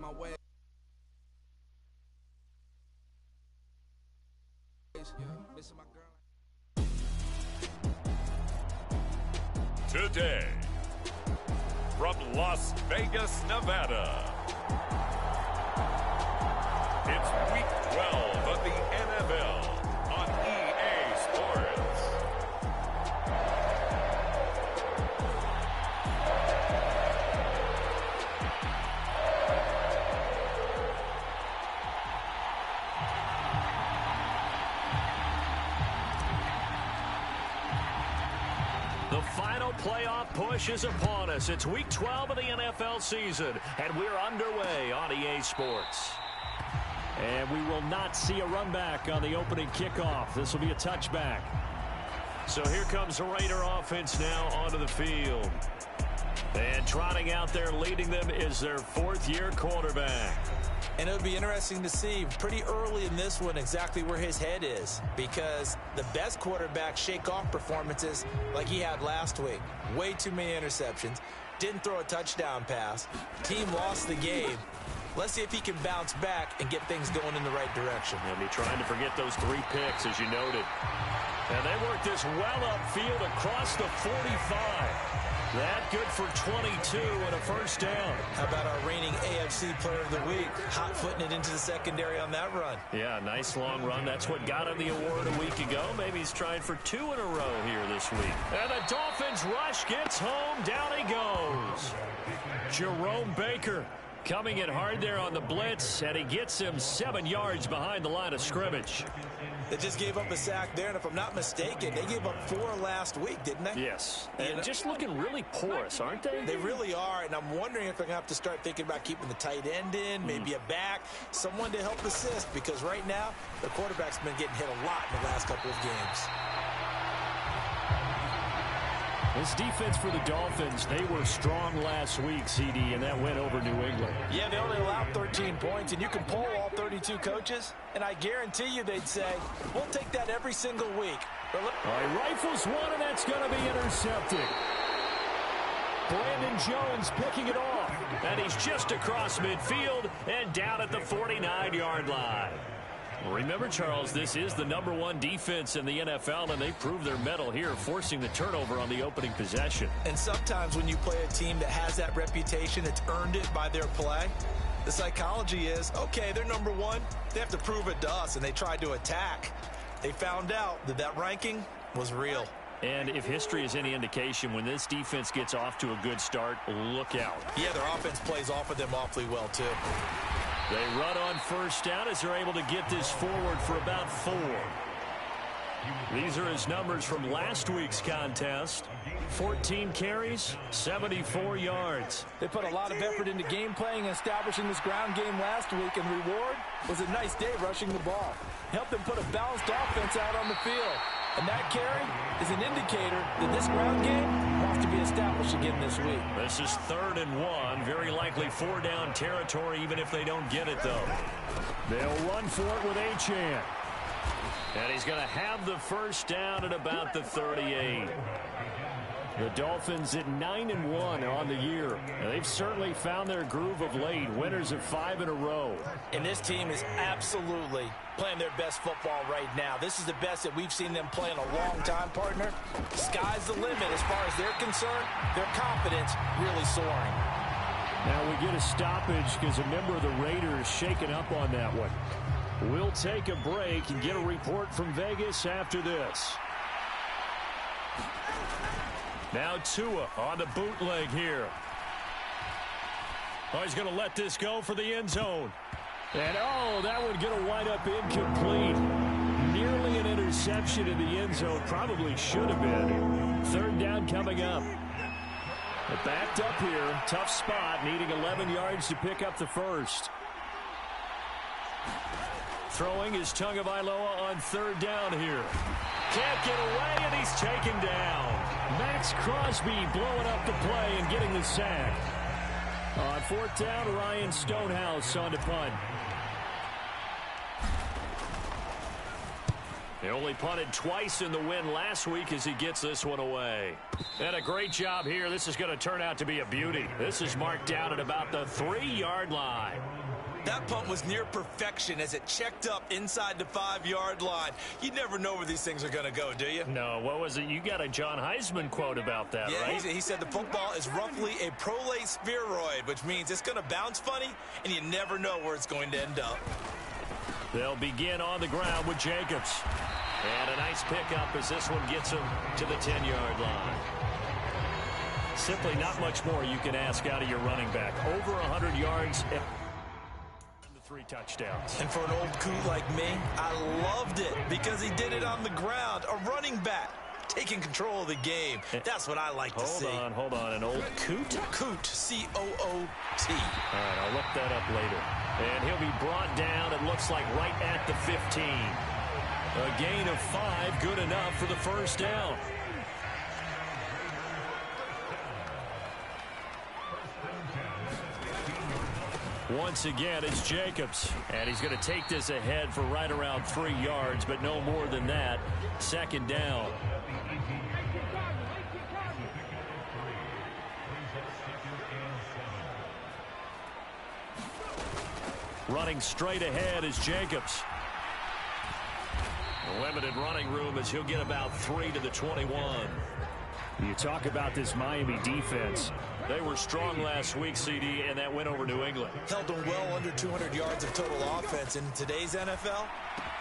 my way. Missing my girl. Today, from Las Vegas, Nevada, it's Week 12 of the NFL on EA Sports. The final playoff push is upon us. It's Week 12 of the NFL season, and we're underway on EA Sports. And we will not see a run back on the opening kickoff. This will be a touchback. So here comes the Raider offense now onto the field. And trotting out there leading them is their fourth-year quarterback. And it would be interesting to see pretty early in this one exactly where his head is, because the best quarterbacks shake off performances like he had last week. Way too many interceptions. Didn't throw a touchdown pass. Team lost the game. Let's see if he can bounce back and get things going in the right direction. He'll be trying to forget those 3 picks, as you noted. And they worked this well upfield across the 45. That good for 22 and a first down. How about our reigning AFC Player of the Week? Hot-footing it into the secondary on that run. Yeah, nice long run. That's what got him the award a week ago. Maybe he's trying for 2 in a row here this week. And the Dolphins rush gets home. Down he goes. Jerome Baker coming in hard there on the blitz, and he gets him 7 yards behind the line of scrimmage. They just gave up a sack there, and if I'm not mistaken, they gave up 4 last week, didn't they? Yes. And just looking really porous, aren't they? They really are, and I'm wondering if they're going to have to start thinking about keeping the tight end in, maybe a back, someone to help assist, because right now, the quarterback's been getting hit a lot in the last couple of games. This defense for the Dolphins, they were strong last week, CD, and that went over New England. Yeah, they only allowed 13 points, and you can poll all 32 coaches, and I guarantee you they'd say, we'll take that every single week. All right, rifles one, and that's going to be intercepted. Brandon Jones picking it off, and he's just across midfield and down at the 49-yard line. Remember, Charles, this is the #1 defense in the NFL, and they proved their mettle here, forcing the turnover on the opening possession. And sometimes when you play a team that has that reputation, it's earned it by their play. The psychology is, okay, they're #1. They have to prove it to us, and they tried to attack. They found out that that ranking was real. And if history is any indication, when this defense gets off to a good start, look out. Yeah, their offense plays off of them awfully well, too. They run on first down as they're able to get this forward for about 4. These are his numbers from last week's contest. 14 carries, 74 yards. They put a lot of effort into game playing and establishing this ground game last week, and reward was a nice day rushing the ball. Helped them put a balanced offense out on the field. And that carry is an indicator that this ground game wants to be established again this week. This is 3rd and 1. Very likely 4-down territory, even if they don't get it, though. They'll run for it with Achane. And he's going to have the first down at about the 38. The Dolphins at 9-1 on the year. And they've certainly found their groove of late. Winners of 5 in a row. And this team is absolutely playing their best football right now. This is the best that we've seen them play in a long time, partner. Sky's the limit as far as they're concerned. Their confidence really soaring. Now we get a stoppage because a member of the Raiders shaken up on that one. We'll take a break and get a report from Vegas after this. Now Tua on the bootleg here. Oh, he's going to let this go for the end zone. And, oh, that one going to wind up incomplete. Nearly an interception in the end zone. Probably should have been. 3rd down coming up. But backed up here. Tough spot. Needing 11 yards to pick up the first. Throwing is Tagovailoa on 3rd down here. Can't get away, and he's taken down. Max Crosby blowing up the play and getting the sack. On 4th down, Ryan Stonehouse on to punt. He only punted twice in the win last week as he gets this one away. And a great job here. This is going to turn out to be a beauty. This is marked down at about the 3-yard line. That punt was near perfection as it checked up inside the 5-yard line. You never know where these things are going to go, do you? No, what was it? You got a John Heisman quote about that, yeah, right? He said the football is roughly a prolate spheroid, which means it's going to bounce funny, and you never know where it's going to end up. They'll begin on the ground with Jacobs. And a nice pickup as this one gets him to the 10-yard line. Simply not much more you can ask out of your running back. Over 100 yards and 3 touchdowns. And for an old coot like me, I loved it because he did it on the ground. A running back taking control of the game. That's what I like to see. Hold on. An old coot? Coot, C-O-O-T. All right, I'll look that up later. And he'll be brought down, it looks like, right at the 15. A gain of 5, good enough for the first down. Once again, it's Jacobs. And he's going to take this ahead for right around 3 yards, but no more than that. Second down. Running straight ahead is Jacobs. A limited running room as he'll get about 3 to the 21. You talk about this Miami defense. They were strong last week, CD, and that went over New England. Held them well under 200 yards of total offense. In today's NFL,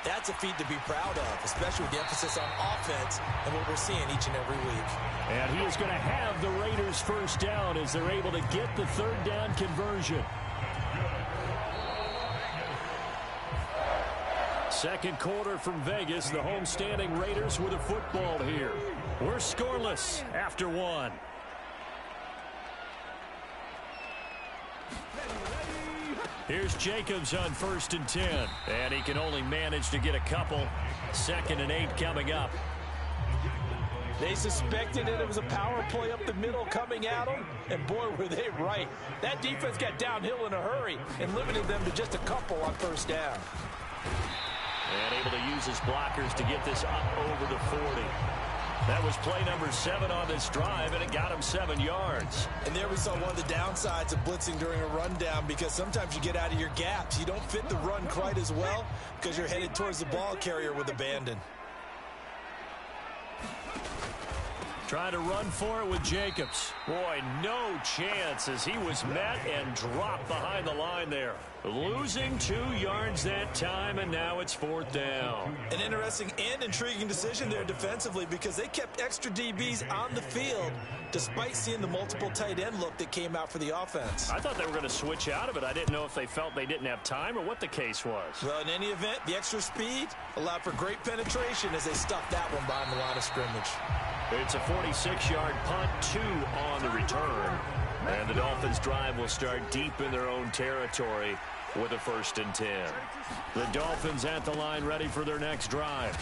that's a feat to be proud of, especially with the emphasis on offense and what we're seeing each and every week. And he is going to have the Raiders first down as they're able to get the third down conversion. Second quarter from Vegas, the homestanding Raiders with a football here. We're scoreless after 1. Here's Jacobs on 1st and 10. And he can only manage to get a couple. 2nd and 8 coming up. They suspected it was a power play up the middle coming at them, and boy, were they right. That defense got downhill in a hurry and limited them to just a couple on first down. And able to use his blockers to get this up over the 40. That was play number 7 on this drive, and it got him 7 yards. And there we saw one of the downsides of blitzing during a rundown, because sometimes you get out of your gaps. You don't fit the run quite as well because you're headed towards the ball carrier with abandon. Trying to run for it with Jacobs. Boy, no chance as he was met and dropped behind the line there. Losing 2 yards that time, and now it's 4th down. An interesting and intriguing decision there defensively, because they kept extra DBs on the field despite seeing the multiple tight end look that came out for the offense. I thought they were going to switch out of it. I didn't know if they felt they didn't have time or what the case was. Well, in any event, the extra speed allowed for great penetration as they stuck that one behind the line of scrimmage. It's a 46-yard punt, 2 on the return. And the Dolphins' drive will start deep in their own territory with a 1st and 10. The Dolphins at the line ready for their next drive.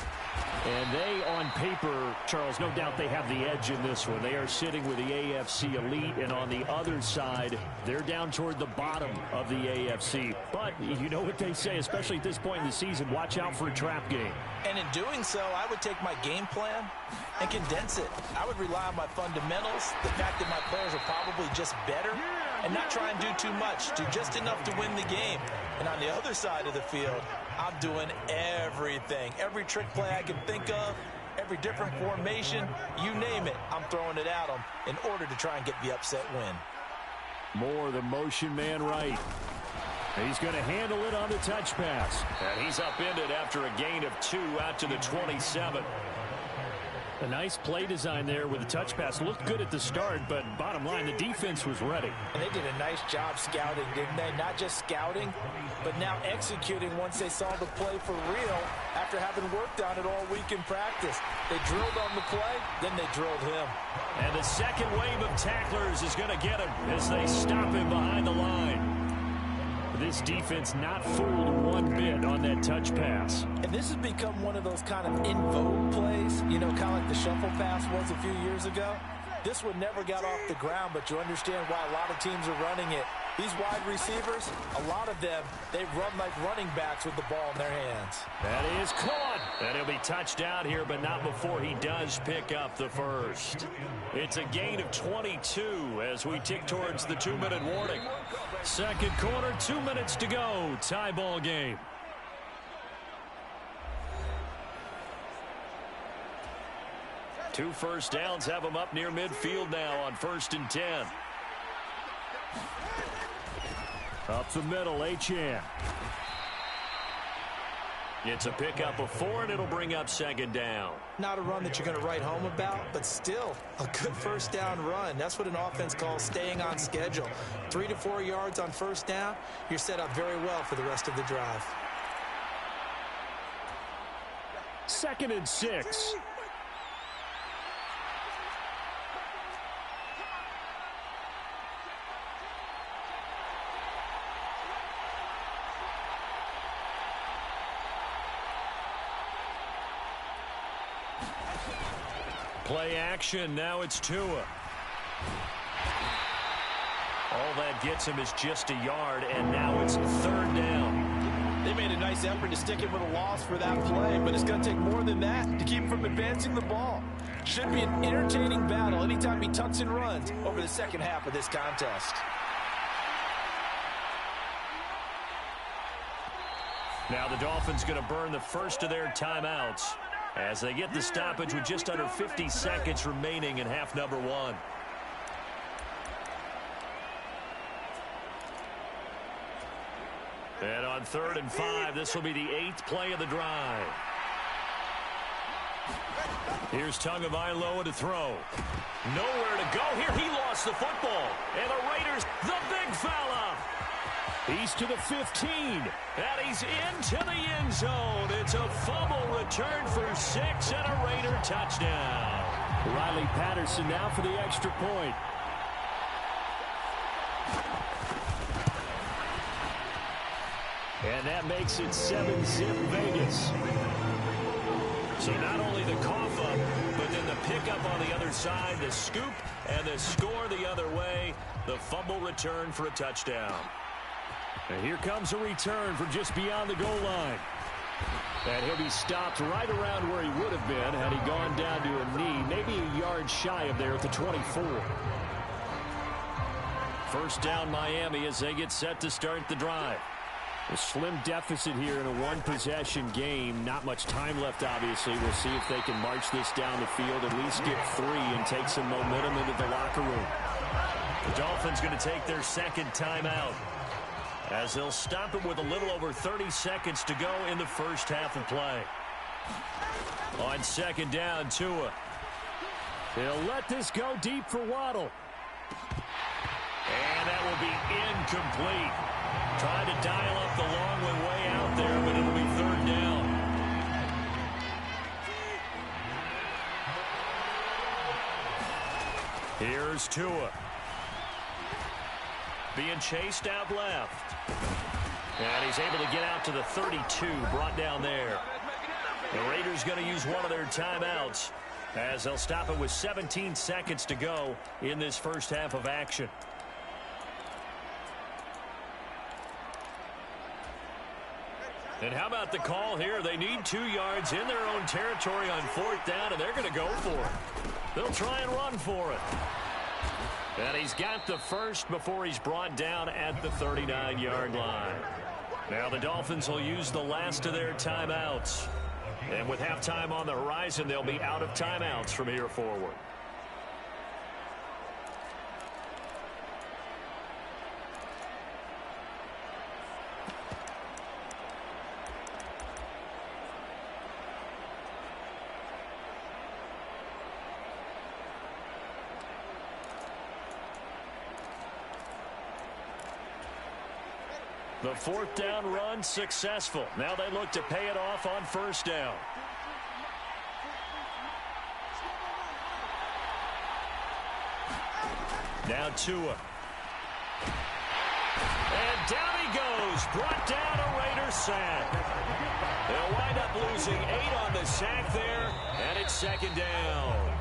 And they, on paper, Charles, no doubt they have the edge in this one. They are sitting with the AFC elite, and on the other side, they're down toward the bottom of the AFC. But you know what they say, especially at this point in the season, watch out for a trap game. And in doing so, I would take my game plan and condense it. I would rely on my fundamentals, the fact that my players are probably just better, and not try and do too much, do just enough to win the game. And on the other side of the field, I'm doing everything. Every trick play I can think of, every different formation, you name it, I'm throwing it at them in order to try and get the upset win. More the motion man right. He's going to handle it on the touch pass. And he's upended after a gain of 2 out to the 27. A nice play design there with the touch pass. Looked good at the start, but bottom line, the defense was ready. And they did a nice job scouting, didn't they? Not just scouting, but now executing once they saw the play for real after having worked on it all week in practice. They drilled on the play, then they drilled him. And the second wave of tacklers is going to get him as they stop him behind the line. This defense not fooled one bit on that touch pass. And this has become one of those kind of in vogue plays, you know, kind of like the shuffle pass was a few years ago. This one never got off the ground, but you understand why a lot of teams are running it. These wide receivers, a lot of them, they run like running backs with the ball in their hands. That is caught. And he'll be touched down here, but not before he does pick up the first. It's a gain of 22 as we tick towards the 2-minute warning. Second quarter, 2 minutes to go. Tie ball game. Two first downs have them up near midfield now on 1st and 10. Up the middle, Achane. It's a pickup of 4, and it'll bring up 2nd down. Not a run that you're going to write home about, but still a good first down run. That's what an offense calls staying on schedule. 3 to 4 yards on first down, you're set up very well for the rest of the drive. 2nd and 6. Play action. Now it's Tua. All that gets him is just a yard, and now it's 3rd down. They made a nice effort to stick him with a loss for that play, but it's going to take more than that to keep him from advancing the ball. Should be an entertaining battle anytime he tucks and runs over the second half of this contest. Now the Dolphins going to burn the first of their timeouts as they get the stoppage with just under 50 seconds remaining in half number 1. And on 3rd and 5, this will be the 8th play of the drive. Here's Tagovailoa to throw. Nowhere to go here. He lost the football. And the Raiders, the big fella. He's to the 15, and he's into the end zone. It's a fumble return for 6 and a Raider touchdown. Riley Patterson now for the extra point. And that makes it 7-zip Vegas. So not only the cough up, but then the pickup on the other side, the scoop, and the score the other way. The fumble return for a touchdown. And here comes a return from just beyond the goal line. And he'll be stopped right around where he would have been had he gone down to a knee, maybe a yard shy of there at the 24. First down Miami as they get set to start the drive. A slim deficit here in a one-possession game. Not much time left, obviously. We'll see if they can march this down the field, at least get 3 and take some momentum into the locker room. The Dolphins going to take their second timeout, as they'll stop it with a little over 30 seconds to go in the first half of play. On second down, Tua. He'll let this go deep for Waddle. And that will be incomplete. Trying to dial up the long way out there, but it'll be 3rd down. Here's Tua. Being chased out left. And he's able to get out to the 32, brought down there. The Raiders going to use one of their timeouts as they'll stop it with 17 seconds to go in this first half of action. And how about the call here? They need 2 yards in their own territory on 4th down, and they're going to go for it. They'll try and run for it. And he's got the first before he's brought down at the 39-yard line. Now the Dolphins will use the last of their timeouts. And with halftime on the horizon, they'll be out of timeouts from here forward. The 4th down run successful. Now they look to pay it off on 1st down. Now Tua. And down he goes. Brought down a Raider sack. They'll wind up losing 8 on the sack there, and it's 2nd down.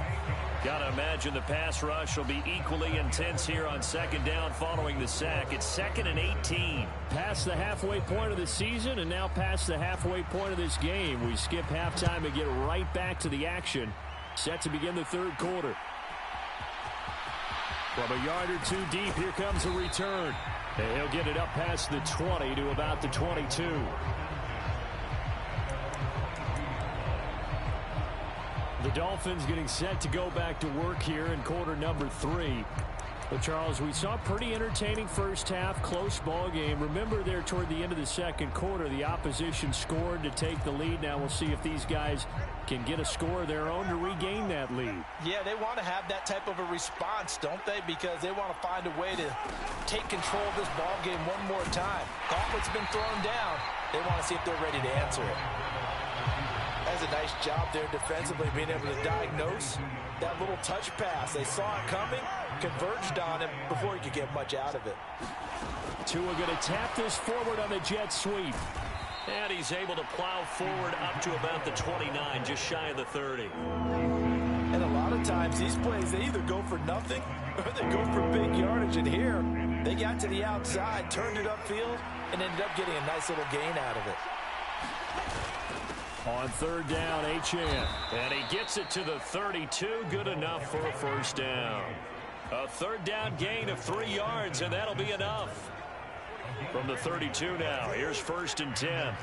Got to imagine the pass rush will be equally intense here on second down following the sack. It's 2nd and 18. Past the halfway point of the season and now past the halfway point of this game. We skip halftime and get right back to the action. Set to begin the third quarter. From a yard or two deep, here comes a return. And he'll get it up past the 20 to about the 22. The Dolphins getting set to go back to work here in quarter number 3. Well, Charles, we saw a pretty entertaining first half, close ball game. Remember there toward the end of the second quarter, the opposition scored to take the lead. Now we'll see if these guys can get a score of their own to regain that lead. Yeah, they want to have that type of a response, don't they? Because they want to find a way to take control of this ball game one more time. Gauntlet's been thrown down. They want to see if they're ready to answer it. That's a nice job there defensively, being able to diagnose that little touch pass. They saw it coming, converged on him before he could get much out of it. Tua going to tap this forward on the jet sweep. And he's able to plow forward up to about the 29, just shy of the 30. And a lot of times these plays, they either go for nothing or they go for big yardage. And here, they got to the outside, turned it upfield, and ended up getting a nice little gain out of it. On third down, Achane. And he gets it to the 32. Good enough for a first down. A third down gain of 3 yards, and that'll be enough. From the 32 now, here's 1st and 10.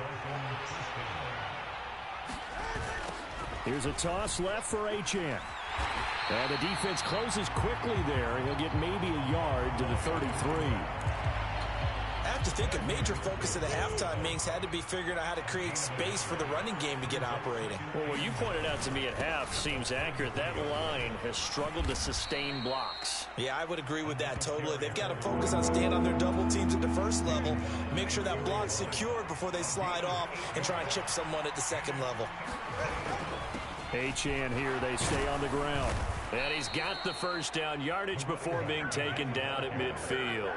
Here's a toss left for Achane. And the defense closes quickly there. He'll get maybe a yard to the 33. I have to think a major focus of the halftime meetings had to be figuring out how to create space for the running game to get operating. Well, what you pointed out to me at half seems accurate. That line has struggled to sustain blocks. Yeah, I would agree with that totally. They've got to focus on staying on their double teams at the first level, make sure that block's secured before they slide off, and try and chip someone at the second level. Achane here, they stay on the ground. And he's got the first down yardage before being taken down at midfield.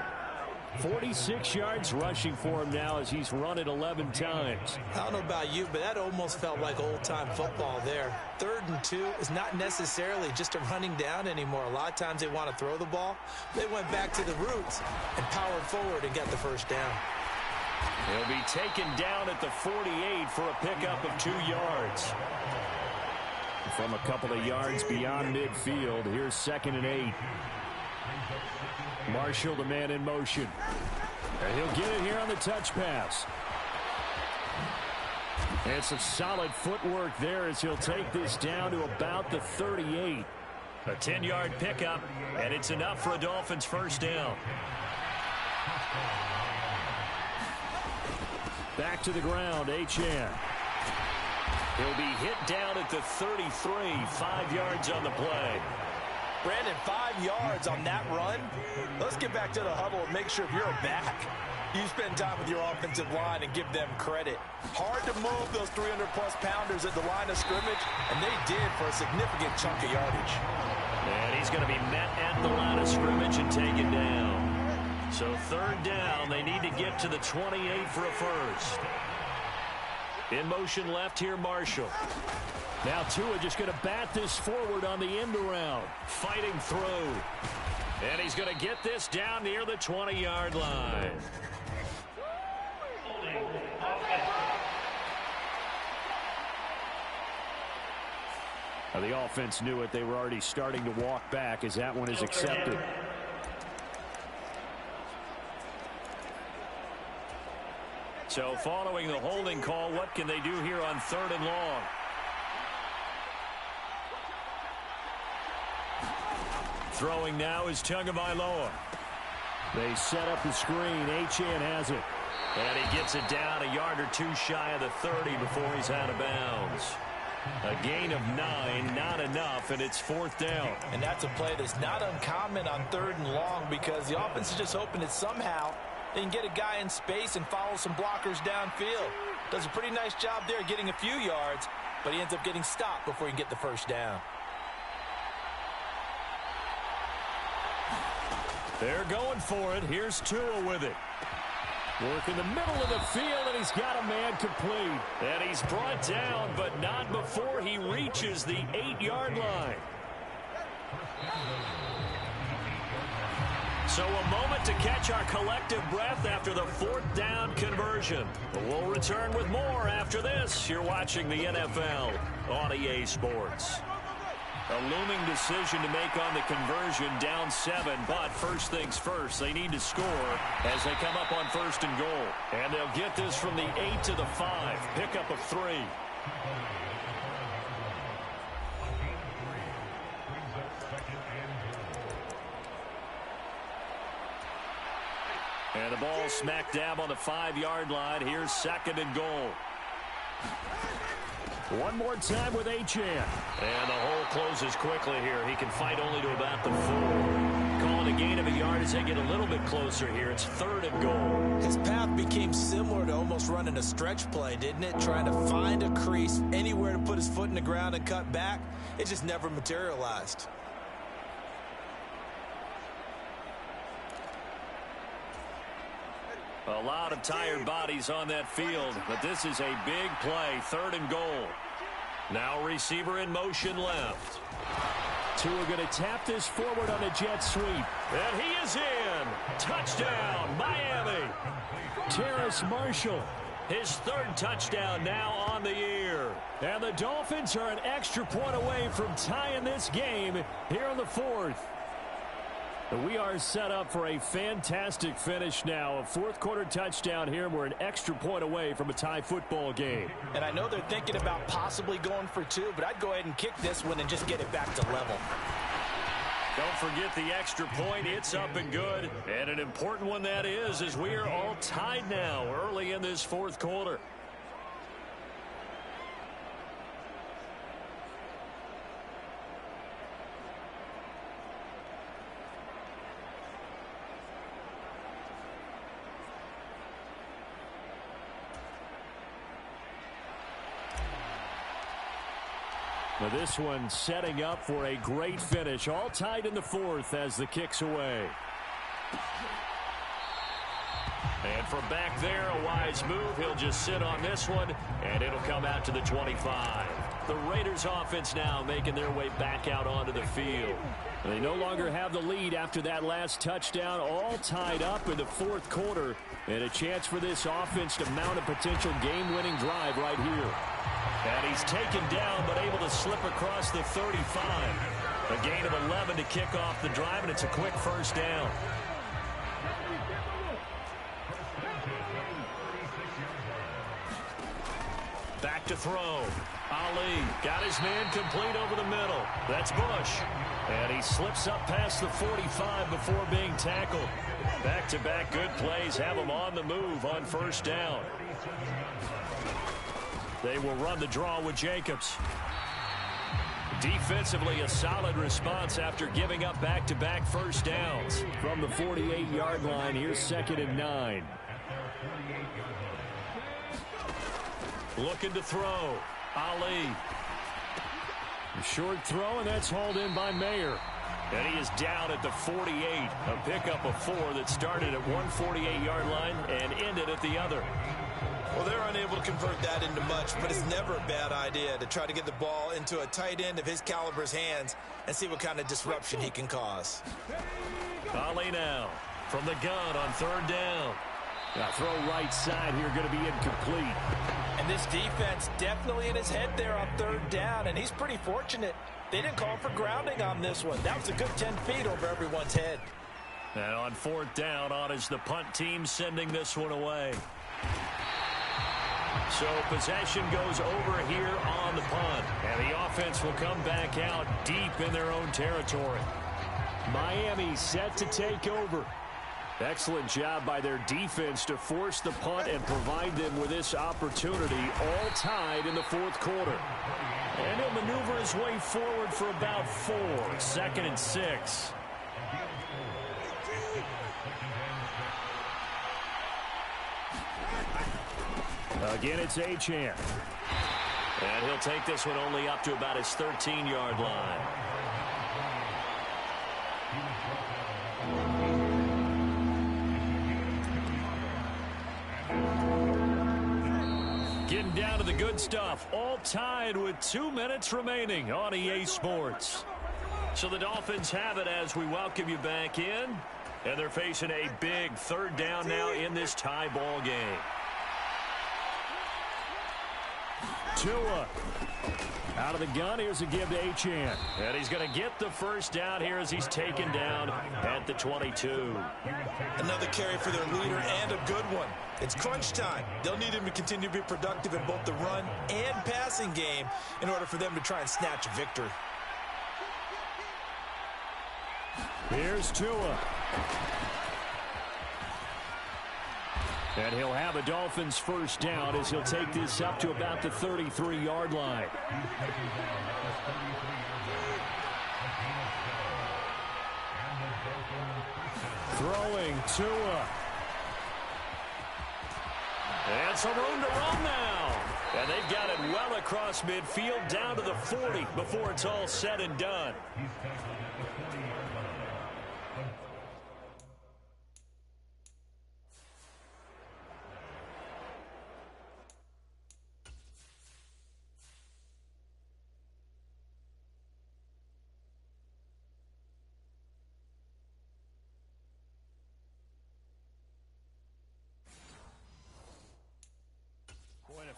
46 yards rushing for him now as he's run it 11 times. I don't know about you, but that almost felt like old-time football there. 3rd and 2 is not necessarily just a running down anymore. A lot of times they want to throw the ball. They went back to the roots and powered forward and got the first down. He'll be taken down at the 48 for a pickup of 2 yards. From a couple of yards beyond midfield, here's 2nd and 8. Marshall, the man in motion. And he'll get it here on the touch pass. And some solid footwork there as he'll take this down to about the 38. A 10-yard pickup, and it's enough for a Dolphins first down. Back to the ground, Achane. He'll be hit down at the 33, 5 yards on the play. Brandon, 5 yards on that run. Let's get back to the huddle and make sure if you're back, you spend time with your offensive line and give them credit. Hard to move those 300-plus pounders at the line of scrimmage, and they did for a significant chunk of yardage. And he's going to be met at the line of scrimmage and taken down. So 3rd down, they need to get to the 28 for a first. In motion left here, Marshall. Now Tua just going to bat this forward on the end around. Fighting through. And he's going to get this down near the 20-yard line. Now the offense knew it. They were already starting to walk back as that one is accepted. So following the holding call, what can they do here on 3rd and long? Throwing now is Tagovailoa. They set up the screen. Achane has it. And he gets it down a yard or 2 shy of the 30 before he's out of bounds. A gain of 9, not enough, and it's 4th down. And that's a play that's not uncommon on 3rd and long because the offense is just hoping that somehow they can get a guy in space and follow some blockers downfield. Does a pretty nice job there getting a few yards, but he ends up getting stopped before he can get the first down. They're going for it. Here's Tua with it. Work in the middle of the field, and he's got a man complete. And he's brought down, but not before he reaches the 8-yard line. So a moment to catch our collective breath after the 4th down conversion. We'll return with more after this. You're watching the NFL on EA Sports. A looming decision to make on the conversion, down 7, but first things first, they need to score as they come up on 1st and goal. And they'll get this from the 8 to the 5, pickup of 3. And the ball smack dab on the 5-yard line. Here's 2nd and goal. One more time with Achane. And the hole closes quickly here. He can fight only to about the 4. Calling a gain of a yard as they get a little bit closer here. It's 3rd and goal. His path became similar to almost running a stretch play, didn't it? Trying to find a crease, anywhere to put his foot in the ground and cut back. It just never materialized. A lot of tired bodies on that field, but this is a big play. 3rd and goal. Now receiver in motion left. Tua going to tap this forward on a jet sweep. And he is in. Touchdown, Miami. Terrace Marshall. His 3rd touchdown now on the year. And the Dolphins are an extra point away from tying this game here in the 4th. We are set up for a fantastic finish now. A 4th quarter touchdown here. We're an extra point away from a tie football game. And I know they're thinking about possibly going for 2, but I'd go ahead and kick this one and just get it back to level. Don't forget the extra point. It's up and good. And an important one that is, as we are all tied now early in this 4th quarter. Now this one setting up for a great finish. All tied in the 4th as the kick's away. And from back there, a wise move. He'll just sit on this one, and it'll come out to the 25. The Raiders offense now making their way back out onto the field. They no longer have the lead after that last touchdown. All tied up in the 4th quarter. And a chance for this offense to mount a potential game-winning drive right here. And he's taken down, but able to slip across the 35. A gain of 11 to kick off the drive, and it's a quick 1st down. Back to throw. Ali got his man complete over the middle. That's Bush. And he slips up past the 45 before being tackled. Back-to-back good plays have him on the move on 1st down. They will run the draw with Jacobs. Defensively, a solid response after giving up back-to-back 1st downs. From the 48-yard line, here's 2nd and 9. Looking to throw. Ali. A short throw, and that's hauled in by Mayer. And he is down at the 48. A pickup of 4 that started at one 48-yard line and ended at the other. Well, they're unable to convert that into much, but it's never a bad idea to try to get the ball into a tight end of his caliber's hands and see what kind of disruption he can cause. Ali now from the gun on 3rd down. Now throw right side here, going to be incomplete. And this defense definitely in his head there on 3rd down, and he's pretty fortunate. They didn't call for grounding on this one. That was a good 10 feet over everyone's head. And on 4th down, on is the punt team sending this one away. So possession goes over here on the punt. And the offense will come back out deep in their own territory. Miami set to take over. Excellent job by their defense to force the punt and provide them with this opportunity, all tied in the 4th quarter. And he'll maneuver his way forward for about 4. 2nd and 6. Again, it's Achane. And he'll take this one only up to about his 13-yard line. Getting down to the good stuff. All tied with 2 minutes remaining on EA Sports. So the Dolphins have it as we welcome you back in. And they're facing a big third down now in this tie ball game. Tua out of the gun. Here's a give to Achane. And he's going to get the first down here as he's taken down at the 22. Another carry for their leader and a good one. It's crunch time. They'll need him to continue to be productive in both the run and passing game in order for them to try and snatch a victory. Here's Tua. And he'll have a Dolphins first down as he'll take this up to about the 33-yard line. Throwing Tua. And some room to run now. And they've got it well across midfield down to the 40 before it's all said and done.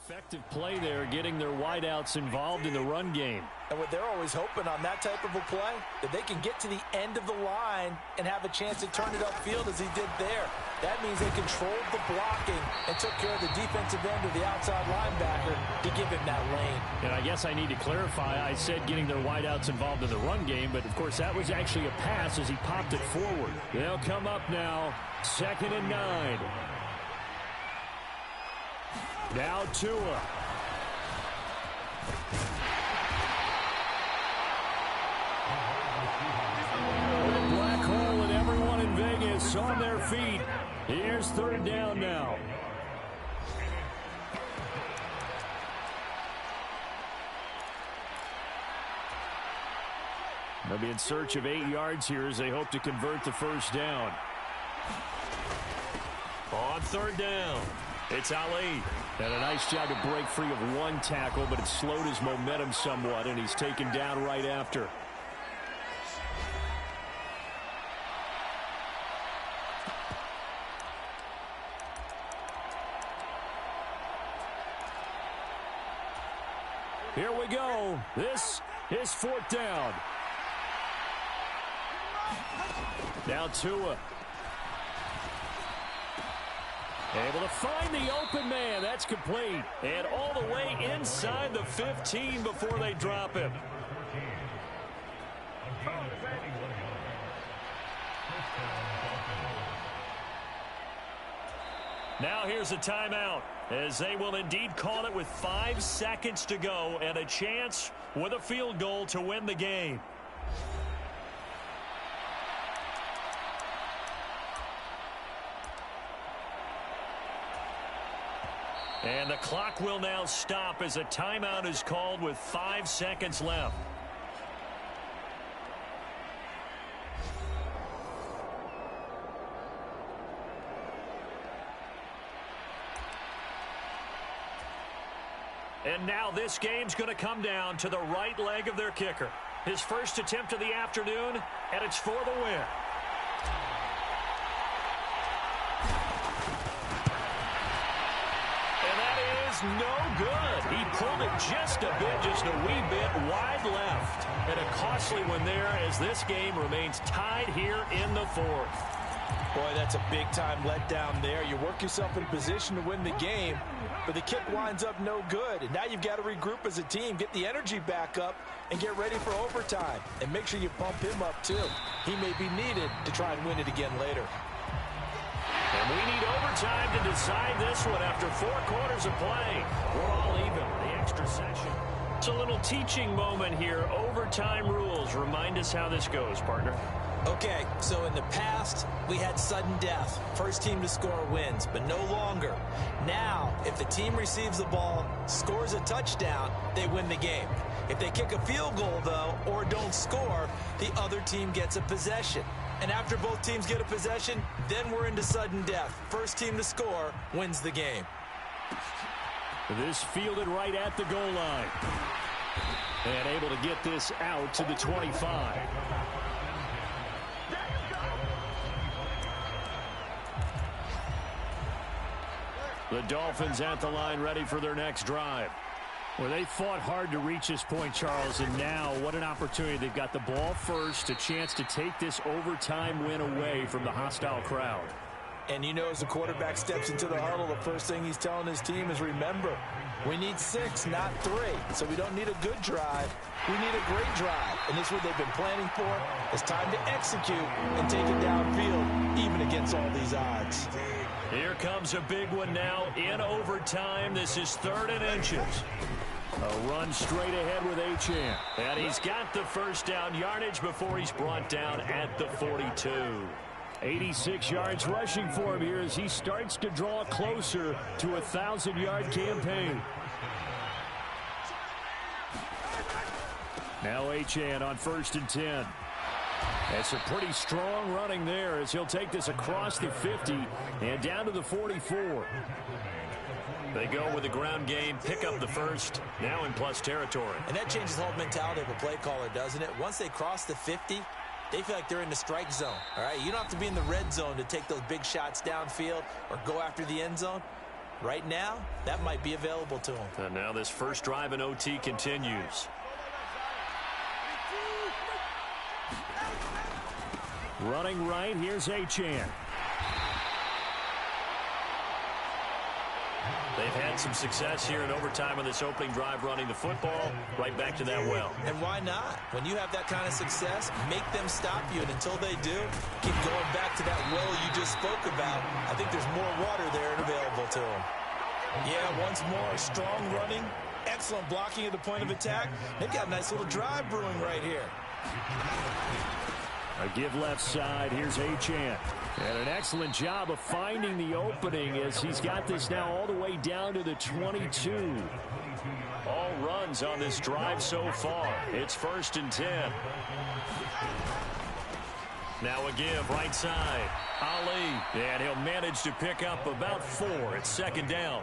Effective play there, getting their wideouts involved in the run game. And what they're always hoping on that type of a play, that they can get to the end of the line and have a chance to turn it upfield as he did there. That means they controlled the blocking and took care of the defensive end of the outside linebacker to give him that lane. And I guess I need to clarify, I said getting their wideouts involved in the run game, but of course that was actually a pass as he popped it forward. They'll come up now, 2nd and 9. Now Tua. The black hole and everyone in Vegas on their feet. Here's 3rd down now. They'll be in search of 8 yards here as they hope to convert the first down. On 3rd down, it's Ali. And a nice job to break free of one tackle, but it slowed his momentum somewhat, and he's taken down right after. Here we go. This is 4th down. Now Tua. Able to find the open man. That's complete. And all the way inside the 15 before they drop him. Now here's a timeout, as they will indeed call it with 5 seconds to go and a chance with a field goal to win the game. And the clock will now stop as a timeout is called with 5 seconds left. And now this game's going to come down to the right leg of their kicker. His first attempt of the afternoon, and it's for the win. No good. He pulled it just a wee bit wide left. And a costly one there as this game remains tied here in the 4th. Boy, that's a big-time letdown there. You work yourself in position to win the game, but the kick winds up no good. And now you've got to regroup as a team, get the energy back up, and get ready for overtime. And make sure you pump him up, too. He may be needed to try and win it again later. And we need overtime to decide this one after 4 quarters of play. We're all even. The extra session. It's a little teaching moment here. Overtime rules. Remind us how this goes, partner. Okay, so in the past, we had sudden death. First team to score wins, but no longer. Now, if the team receives the ball, scores a touchdown, they win the game. If they kick a field goal, though, or don't score, the other team gets a possession. And after both teams get a possession, then we're into sudden death. First team to score wins the game. This fielded right at the goal line. And able to get this out to the 25. The Dolphins at the line ready for their next drive. Well, they fought hard to reach this point, Charles, and now what an opportunity. They've got the ball first, a chance to take this overtime win away from the hostile crowd. And you know, as the quarterback steps into the huddle, the first thing he's telling his team is, remember, we need 6, not 3. So we don't need a good drive. We need a great drive. And this is what they've been planning for. It's time to execute and take it downfield, even against all these odds. Here comes a big one now in overtime. This is 3rd and inches. A run straight ahead with Achane. And he's got the first down yardage before he's brought down at the 42. 86 yards rushing for him here as he starts to draw closer to a 1,000-yard campaign. Now Achane on 1st and 10. That's a pretty strong running there as he'll take this across the 50 and down to the 44. They go with the ground game, pick up the first, now in plus territory. And that changes the whole mentality of a play caller, doesn't it? Once they cross the 50, they feel like they're in the strike zone. All right, you don't have to be in the red zone to take those big shots downfield or go after the end zone. Right now, that might be available to them. And now this first drive in OT continues. Running right, here's Achane. They've had some success here in overtime on this opening drive running the football right back to that well. And why not? When you have that kind of success, make them stop you. And until they do, keep going back to that well you just spoke about. I think there's more water there and available to them. Yeah, once more, strong running, excellent blocking at the point of attack. They've got a nice little drive brewing right here. A give left side. Here's Achane. And an excellent job of finding the opening as he's got this now all the way down to the 22. All runs on this drive so far. It's 1st and 10. Now a give right side. Ali. And he'll manage to pick up about 4. It's 2nd down.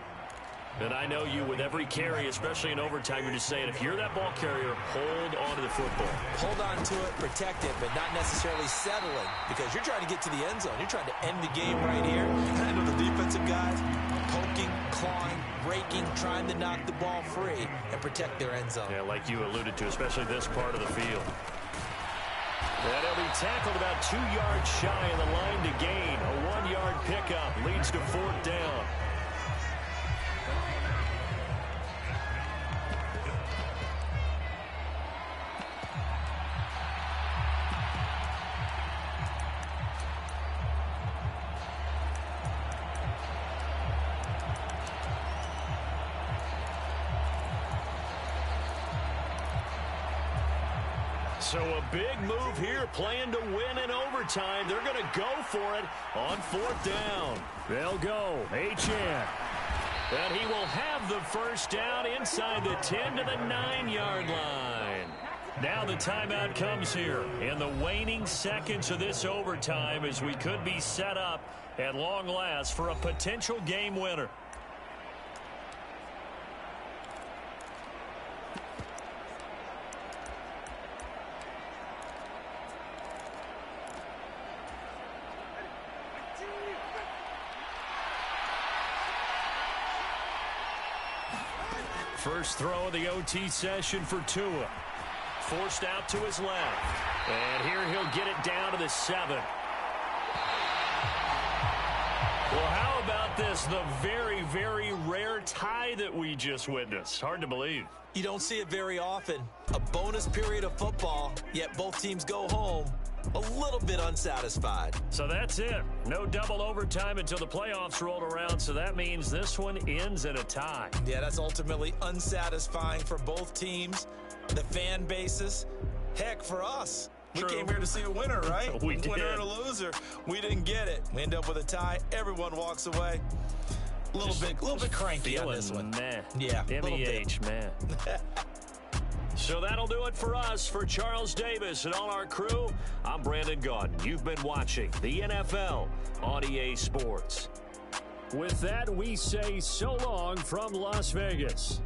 And I know you, with every carry, especially in overtime, you're just saying, if you're that ball carrier, hold on to the football. Hold on to it, protect it, but not necessarily settling, because you're trying to get to the end zone. You're trying to end the game right here. I know the defensive guys poking, clawing, raking, trying to knock the ball free and protect their end zone. Yeah, like you alluded to, especially this part of the field. And he'll be tackled about 2 yards shy of the line to gain. A 1-yard pickup leads to 4th down. So a big move here, playing to win in overtime. They're going to go for it on 4th down. They'll go. Achane. And he will have the first down inside the 10 to the 9-yard line. Now the timeout comes here in the waning seconds of this overtime as we could be set up at long last for a potential game winner. First throw of the OT session for Tua. Forced out to his left. And here he'll get it down to the 7. Well, how about this? The very, very rare tie that we just witnessed. Hard to believe. You don't see it very often. A bonus period of football, yet both teams go home a little bit unsatisfied. So that's it. No double overtime until the playoffs rolled around, so that means this one ends in a tie. Yeah, that's ultimately unsatisfying for both teams, the fan bases. Heck, for us. True. We came here to see a winner, right? We did. Winner and a loser. We didn't get it. We end up with a tie. Everyone walks away. A little bit cranky on this one. Meh. Yeah, MEH, man. So that'll do it for us. For Charles Davis and all our crew, I'm Brandon Gaudin. You've been watching the NFL on EA Sports. With that, we say so long from Las Vegas.